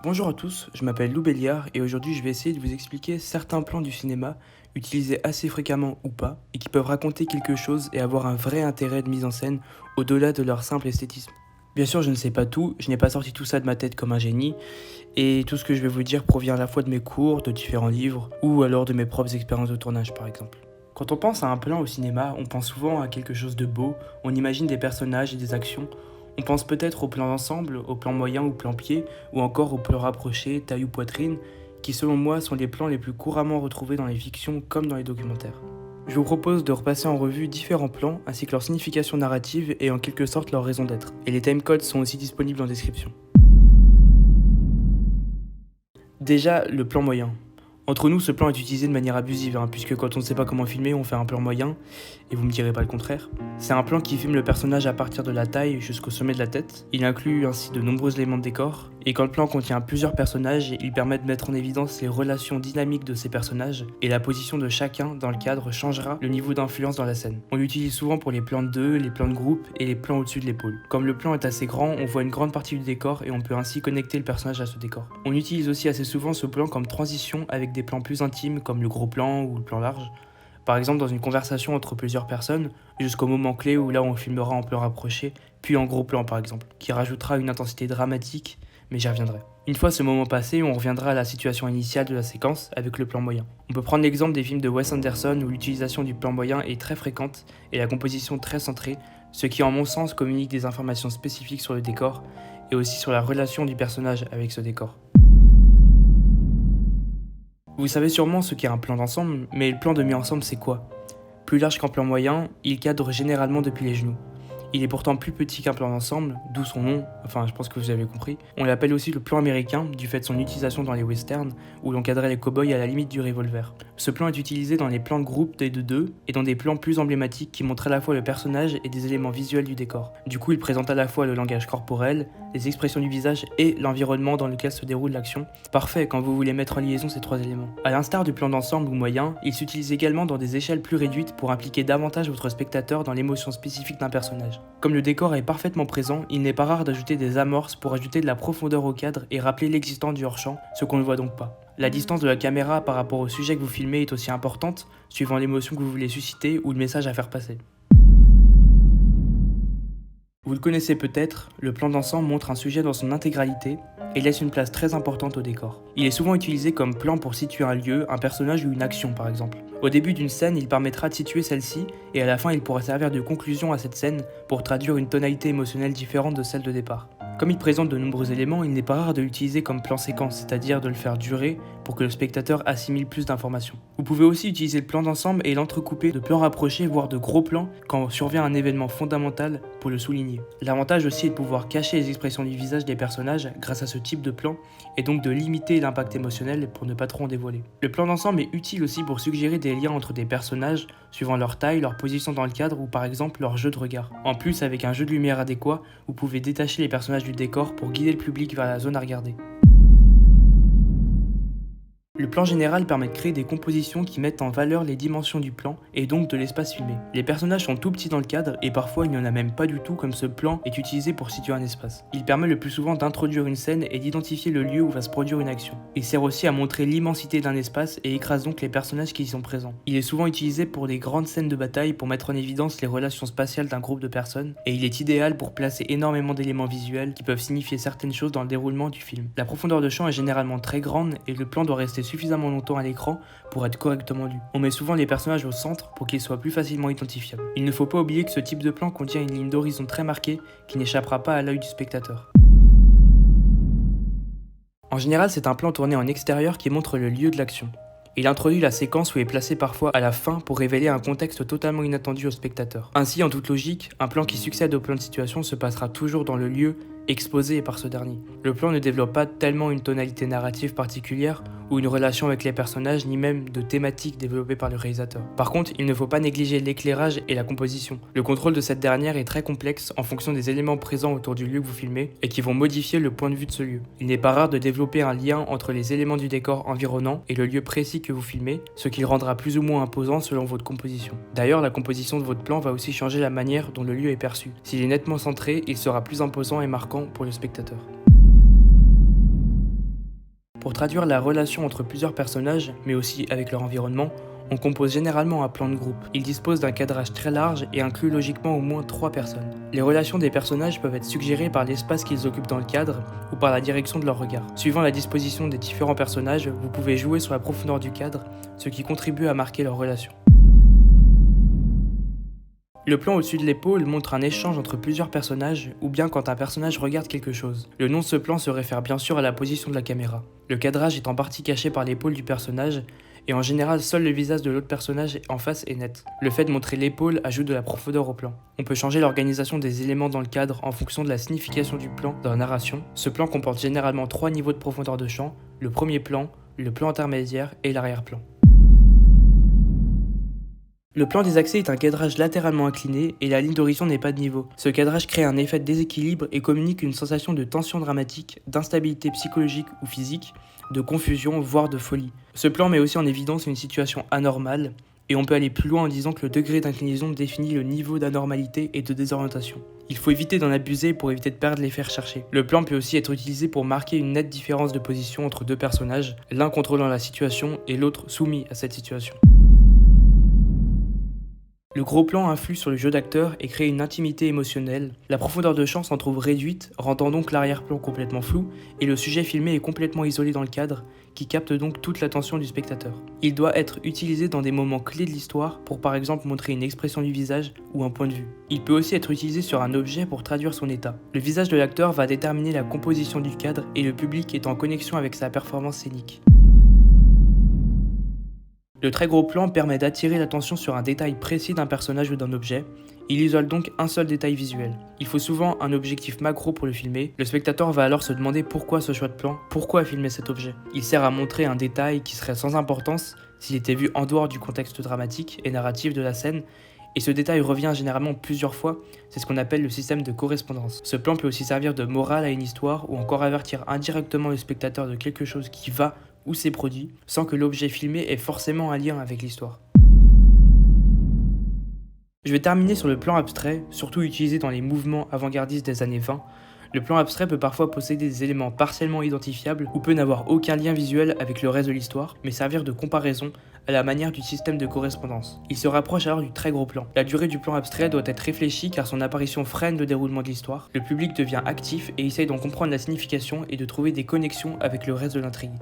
Bonjour à tous, je m'appelle Lou Béliard et aujourd'hui je vais essayer de vous expliquer certains plans du cinéma utilisés assez fréquemment ou pas et qui peuvent raconter quelque chose et avoir un vrai intérêt de mise en scène au-delà de leur simple esthétisme. Bien sûr, je ne sais pas tout, je n'ai pas sorti tout ça de ma tête comme un génie et tout ce que je vais vous dire provient à la fois de mes cours, de différents livres ou alors de mes propres expériences de tournage par exemple. Quand on pense à un plan au cinéma, on pense souvent à quelque chose de beau, on imagine des personnages et des actions. On pense peut-être au plan d'ensemble, au plan moyen ou plan pied, ou encore au plan rapproché, taille ou poitrine, qui selon moi sont les plans les plus couramment retrouvés dans les fictions comme dans les documentaires. Je vous propose de repasser en revue différents plans ainsi que leur signification narrative et en quelque sorte leur raison d'être. Et les timecodes sont aussi disponibles en description. Déjà, le plan moyen. Entre nous, ce plan est utilisé de manière abusive, puisque quand on ne sait pas comment filmer, on fait un plan moyen, et vous me direz pas le contraire. C'est un plan qui filme le personnage à partir de la taille jusqu'au sommet de la tête. Il inclut ainsi de nombreux éléments de décor, et quand le plan contient plusieurs personnages, il permet de mettre en évidence les relations dynamiques de ces personnages, et la position de chacun dans le cadre changera le niveau d'influence dans la scène. On l'utilise souvent pour les plans de deux, les plans de groupe, et les plans au-dessus de l'épaule. Comme le plan est assez grand, on voit une grande partie du décor, et on peut ainsi connecter le personnage à ce décor. On utilise aussi assez souvent ce plan comme transition avec des plans plus intimes comme le gros plan ou le plan large. Par exemple dans une conversation entre plusieurs personnes, jusqu'au moment clé où là on filmera en plan rapproché, puis en gros plan par exemple, qui rajoutera une intensité dramatique, mais j'y reviendrai. Une fois ce moment passé, on reviendra à la situation initiale de la séquence avec le plan moyen. On peut prendre l'exemple des films de Wes Anderson où l'utilisation du plan moyen est très fréquente et la composition très centrée, ce qui en mon sens communique des informations spécifiques sur le décor et aussi sur la relation du personnage avec ce décor. Vous savez sûrement ce qu'est un plan d'ensemble, mais le plan de mi-ensemble c'est quoi? Plus large qu'un plan moyen, il cadre généralement depuis les genoux. Il est pourtant plus petit qu'un plan d'ensemble, d'où son nom, enfin je pense que vous avez compris. On l'appelle aussi le plan américain, du fait de son utilisation dans les westerns, où l'on cadrait les cow-boys à la limite du revolver. Ce plan est utilisé dans les plans de groupe des deux et dans des plans plus emblématiques qui montrent à la fois le personnage et des éléments visuels du décor. Du coup, il présente à la fois le langage corporel, les expressions du visage et l'environnement dans lequel se déroule l'action. Parfait quand vous voulez mettre en liaison ces trois éléments. À l'instar du plan d'ensemble ou moyen, il s'utilise également dans des échelles plus réduites pour impliquer davantage votre spectateur dans l'émotion spécifique d'un personnage. Comme le décor est parfaitement présent, il n'est pas rare d'ajouter des amorces pour ajouter de la profondeur au cadre et rappeler l'existence du hors-champ, ce qu'on ne voit donc pas. La distance de la caméra par rapport au sujet que vous filmez est aussi importante, suivant l'émotion que vous voulez susciter ou le message à faire passer. Vous le connaissez peut-être, le plan d'ensemble montre un sujet dans son intégralité et laisse une place très importante au décor. Il est souvent utilisé comme plan pour situer un lieu, un personnage ou une action par exemple. Au début d'une scène, il permettra de situer celle-ci et à la fin il pourra servir de conclusion à cette scène pour traduire une tonalité émotionnelle différente de celle de départ. Comme il présente de nombreux éléments, il n'est pas rare de l'utiliser comme plan séquence, c'est-à-dire de le faire durer pour que le spectateur assimile plus d'informations. Vous pouvez aussi utiliser le plan d'ensemble et l'entrecouper de plans rapprochés, voire de gros plans, quand survient un événement fondamental pour le souligner. L'avantage aussi est de pouvoir cacher les expressions du visage des personnages grâce à ce type de plan, et donc de limiter l'impact émotionnel pour ne pas trop en dévoiler. Le plan d'ensemble est utile aussi pour suggérer des liens entre des personnages, suivant leur taille, leur position dans le cadre ou par exemple leur jeu de regard. En plus, avec un jeu de lumière adéquat, vous pouvez détacher les personnages du décor pour guider le public vers la zone à regarder. Le plan général permet de créer des compositions qui mettent en valeur les dimensions du plan et donc de l'espace filmé. Les personnages sont tout petits dans le cadre et parfois il n'y en a même pas du tout comme ce plan est utilisé pour situer un espace. Il permet le plus souvent d'introduire une scène et d'identifier le lieu où va se produire une action. Il sert aussi à montrer l'immensité d'un espace et écrase donc les personnages qui y sont présents. Il est souvent utilisé pour des grandes scènes de bataille pour mettre en évidence les relations spatiales d'un groupe de personnes et il est idéal pour placer énormément d'éléments visuels qui peuvent signifier certaines choses dans le déroulement du film. La profondeur de champ est généralement très grande et le plan doit rester suffisamment longtemps à l'écran pour être correctement lu. On met souvent les personnages au centre pour qu'ils soient plus facilement identifiables. Il ne faut pas oublier que ce type de plan contient une ligne d'horizon très marquée qui n'échappera pas à l'œil du spectateur. En général, c'est un plan tourné en extérieur qui montre le lieu de l'action. Il introduit la séquence où est placé parfois à la fin pour révéler un contexte totalement inattendu au spectateur. Ainsi, en toute logique, un plan qui succède au plan de situation se passera toujours dans le lieu exposé par ce dernier. Le plan ne développe pas tellement une tonalité narrative particulière ou une relation avec les personnages, ni même de thématiques développées par le réalisateur. Par contre, il ne faut pas négliger l'éclairage et la composition. Le contrôle de cette dernière est très complexe en fonction des éléments présents autour du lieu que vous filmez et qui vont modifier le point de vue de ce lieu. Il n'est pas rare de développer un lien entre les éléments du décor environnant et le lieu précis que vous filmez, ce qui le rendra plus ou moins imposant selon votre composition. D'ailleurs, la composition de votre plan va aussi changer la manière dont le lieu est perçu. S'il est nettement centré, il sera plus imposant et marquant pour le spectateur. Pour traduire la relation entre plusieurs personnages, mais aussi avec leur environnement, on compose généralement un plan de groupe. Il dispose d'un cadrage très large et inclut logiquement au moins 3 personnes. Les relations des personnages peuvent être suggérées par l'espace qu'ils occupent dans le cadre ou par la direction de leur regard. Suivant la disposition des différents personnages, vous pouvez jouer sur la profondeur du cadre, ce qui contribue à marquer leurs relations. Le plan au-dessus de l'épaule montre un échange entre plusieurs personnages ou bien quand un personnage regarde quelque chose. Le nom de ce plan se réfère bien sûr à la position de la caméra. Le cadrage est en partie caché par l'épaule du personnage et en général seul le visage de l'autre personnage en face est net. Le fait de montrer l'épaule ajoute de la profondeur au plan. On peut changer l'organisation des éléments dans le cadre en fonction de la signification du plan dans la narration. Ce plan comporte généralement 3 niveaux de profondeur de champ, le premier plan, le plan intermédiaire et l'arrière-plan. Le plan des accès est un cadrage latéralement incliné et la ligne d'horizon n'est pas de niveau. Ce cadrage crée un effet de déséquilibre et communique une sensation de tension dramatique, d'instabilité psychologique ou physique, de confusion, voire de folie. Ce plan met aussi en évidence une situation anormale et on peut aller plus loin en disant que le degré d'inclinaison définit le niveau d'anormalité et de désorientation. Il faut éviter d'en abuser pour éviter de perdre l'effet recherché. Le plan peut aussi être utilisé pour marquer une nette différence de position entre deux personnages, l'un contrôlant la situation et l'autre soumis à cette situation. Le gros plan influe sur le jeu d'acteur et crée une intimité émotionnelle. La profondeur de champ s'en trouve réduite, rendant donc l'arrière-plan complètement flou, et le sujet filmé est complètement isolé dans le cadre, qui capte donc toute l'attention du spectateur. Il doit être utilisé dans des moments clés de l'histoire pour par exemple montrer une expression du visage ou un point de vue. Il peut aussi être utilisé sur un objet pour traduire son état. Le visage de l'acteur va déterminer la composition du cadre et le public est en connexion avec sa performance scénique. Le très gros plan permet d'attirer l'attention sur un détail précis d'un personnage ou d'un objet. Il isole donc un seul détail visuel. Il faut souvent un objectif macro pour le filmer. Le spectateur va alors se demander pourquoi ce choix de plan, pourquoi filmer cet objet. Il sert à montrer un détail qui serait sans importance s'il était vu en dehors du contexte dramatique et narratif de la scène, et ce détail revient généralement plusieurs fois, c'est ce qu'on appelle le système de correspondance. Ce plan peut aussi servir de morale à une histoire ou encore avertir indirectement le spectateur de quelque chose qui va ou s'est produit, sans que l'objet filmé ait forcément un lien avec l'histoire. Je vais terminer sur le plan abstrait, surtout utilisé dans les mouvements avant-gardistes des années 20. Le plan abstrait peut parfois posséder des éléments partiellement identifiables ou peut n'avoir aucun lien visuel avec le reste de l'histoire, mais servir de comparaison à la manière du système de correspondance. Il se rapproche alors du très gros plan. La durée du plan abstrait doit être réfléchie car son apparition freine le déroulement de l'histoire. Le public devient actif et essaye d'en comprendre la signification et de trouver des connexions avec le reste de l'intrigue.